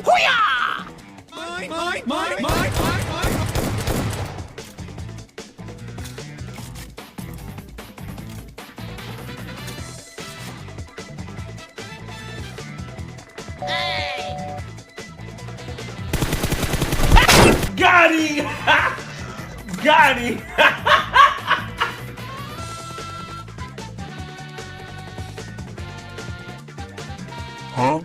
Hoo-yah! Mine. Hey! Got him! Got him! Huh?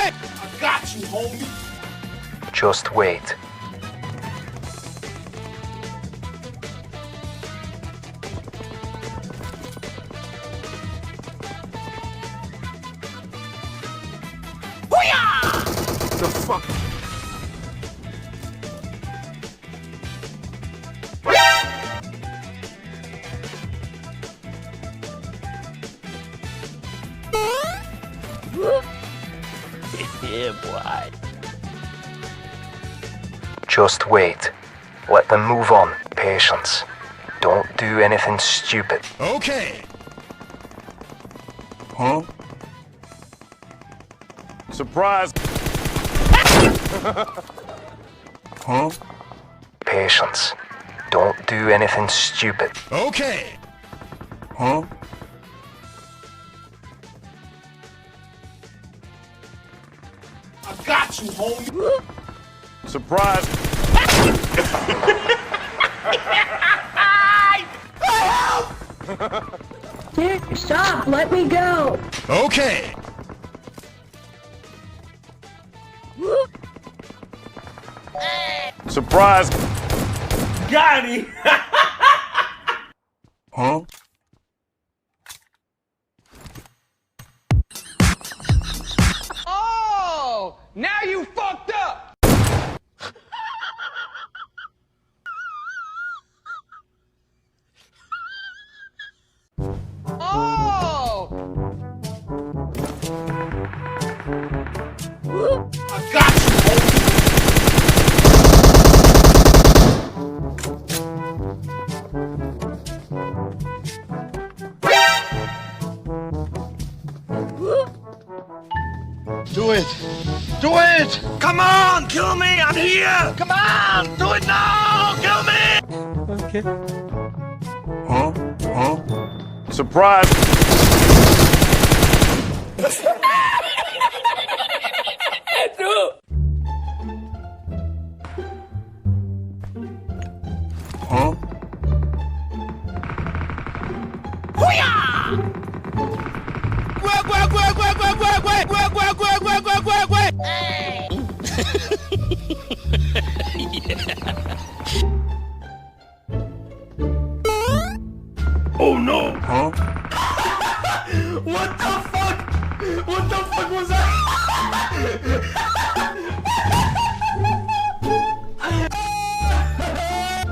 I got you, homie. Just wait. Hoo-yah! The fuck? Yeah, boy. Just wait. Let them move on. Patience. Don't do anything stupid. Okay. Huh? Surprise. Huh? Patience. Don't do anything stupid. Okay. Huh? I got you, homie. Surprise. Dude, stop! Let me go! Okay. Surprise. Got him! Huh? Oh! Now you fucked up! Oh! I got you, homie. Do it. Do it. Come on, kill me! I'm here! Come on! Do it now! Kill me! Huh? Huh? Surprise. Huh? Oh no! Huh? What the fuck? What the fuck was that?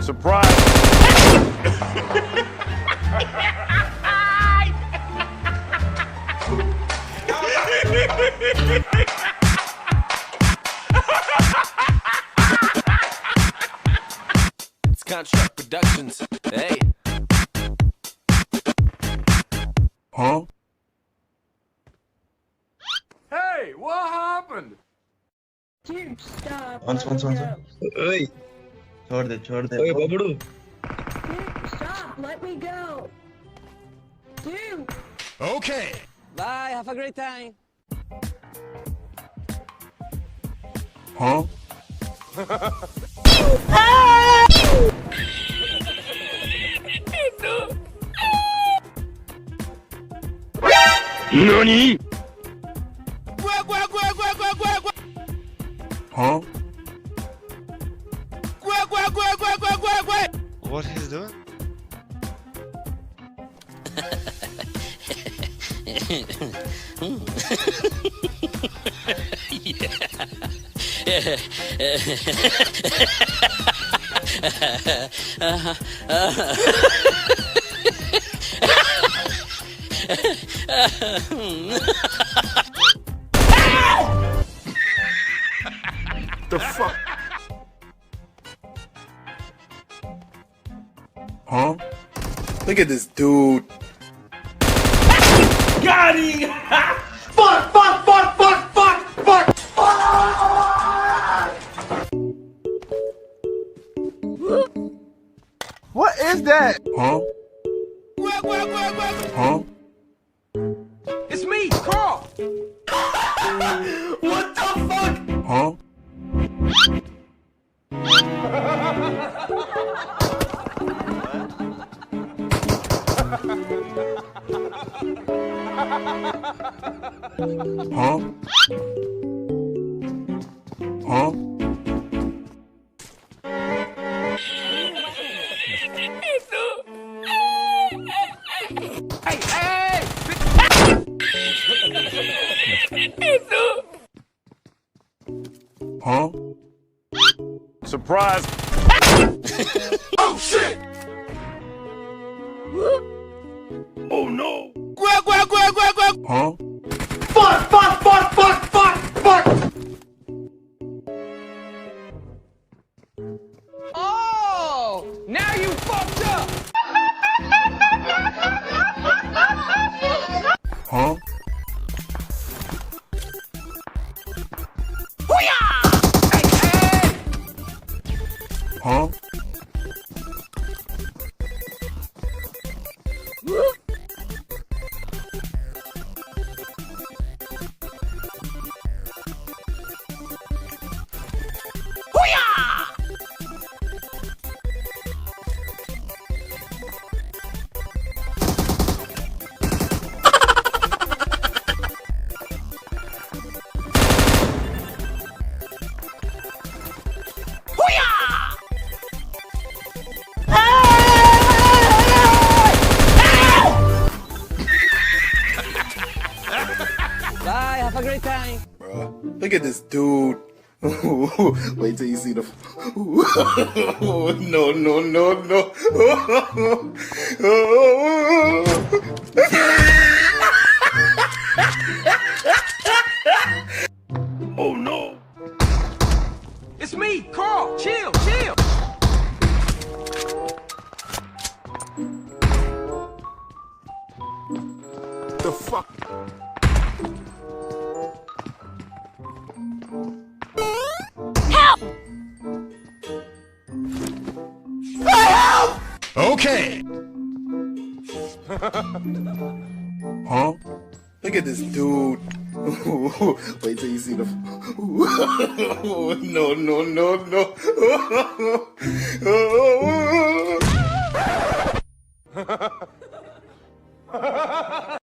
Surprise. It's Contract Productions. Hey. Huh? Hey, what happened? Dude, stop! Once. Let me go. ओए छोड़ दे ओए बबड़ू Dude, stop! Let me go! Dude! Okay. Bye, have a great time. Huh? NANI? Huh? what he's doing The fuck? Huh? Look at this dude. Got him! Fuck! that? Huh? Huh? It's me, Carl. What the fuck? Huh? Huh? Huh? Hey, hey! Huh? Surprise. Oh shit! Oh no! Huh? Fuck! Fuck! Fuck! Fuck! Fuck! Fuck! Oh! Now you fucked up! Huh? Hey, hey! Huh? Bye, have a great time. Bruh, look at this dude. Wait till you see the. No, no, no, no. Oh no! It's me, Carl. Chill, chill. The fuck? Okay. Huh? Look at this dude. Wait till you see the. No, no, no, no.